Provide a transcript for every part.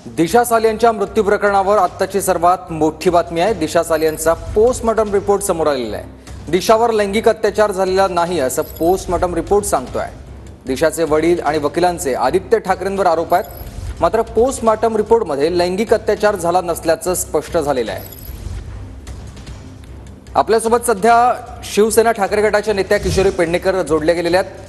दिशा सालियांच्या मृत्यू प्रकरणावर आत्ताची सर्वात मोठी बातमी आहे। दिशा सालियांचा पोस्टमॉर्टम रिपोर्ट समोर आलेला आहे। दिशावर लैंगिक अत्याचार झालेला नाही असं पोस्टमॉर्टम रिपोर्ट सांगतोय। दिशाचे वडील आणि वकिलांचे आदित्य ठाकरेंवर आरोप आहेत, मात्र पोस्टमॉर्टम रिपोर्टमध्ये लैंगिक अत्याचार झाला नसल्याचं स्पष्ट झालेलं आहे। आपल्यासोबत सध्या शिवसेना ठाकरे गटाच्या नेत्या किशोरी पेडणेकर जोडले गेलेले आहेत।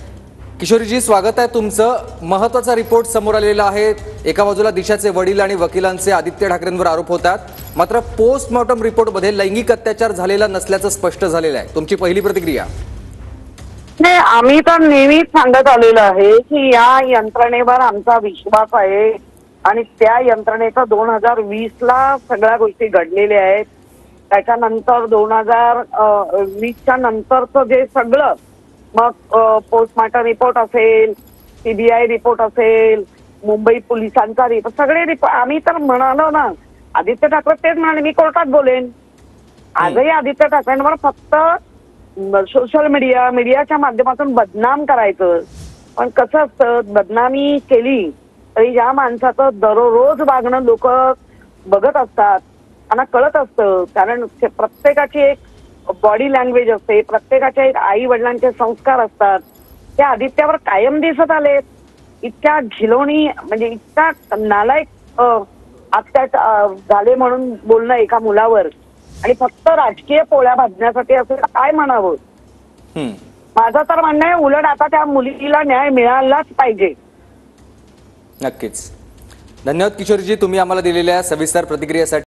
किशोरीजी, स्वागत आहे तुमचं। महत्त्वाचा रिपोर्ट समोर आलेला आहे। एका बाजूला दिशाचे वडील आणि वकिलांचे आदित्य ठाकरेंवर आरोप होतात, मात्र पोस्टमॉर्टम रिपोर्टमध्ये लैंगिक अत्याचार झालेला नसल्याचं स्पष्ट झालेलं आहे। तुमची पहिली प्रतिक्रिया? नाही, आम्ही तर नेहमीच सांगत आलेलो आहे की या यंत्रणेवर आमचा विश्वास आहे आणि त्या यंत्रणेचा 2020 ला सगळ्या गोष्टी घडलेल्या आहेत। त्याच्यानंतर 2020च्या नंतरचं जे सगळं मग पोस्टमॉर्टम रिपोर्ट असेल, सीबीआय रिपोर्ट असेल, मुंबई पोलिसांचा रिपोर्ट, सगळे रिपोर्ट आम्ही तर म्हणालो ना, आदित्य ठाकरे तेच म्हणाले मी कोर्टात बोलेन। आजही आदित्य ठाकरेंवर फक्त सोशल मीडियाच्या माध्यमातून बदनाम करायचं, पण कसं असतं, बदनामी केली तरी ज्या माणसाचं दररोज वागणं लोक बघत असतात त्यांना कळत असतं, कारण प्रत्येकाची एक बॉडी लँग्वेज असते, प्रत्येकाच्या एक आई वडिलांचे संस्कार असतात, त्या आदित्यावर कायम दिसत आलेत। इतक्या झिलोणी म्हणजे इतका नालायक अत्याचार झाले म्हणून बोलणं एका मुलावर, आणि फक्त राजकीय पोळ्या भाजण्यासाठी असं काय म्हणावं। माझं तर म्हणणं आहे उलट आता त्या मुलीला न्याय मिळालाच पाहिजे। नक्कीच। धन्यवाद किशोरीजी, तुम्ही आम्हाला दिलेल्या सविस्तर प्रतिक्रियेसाठी।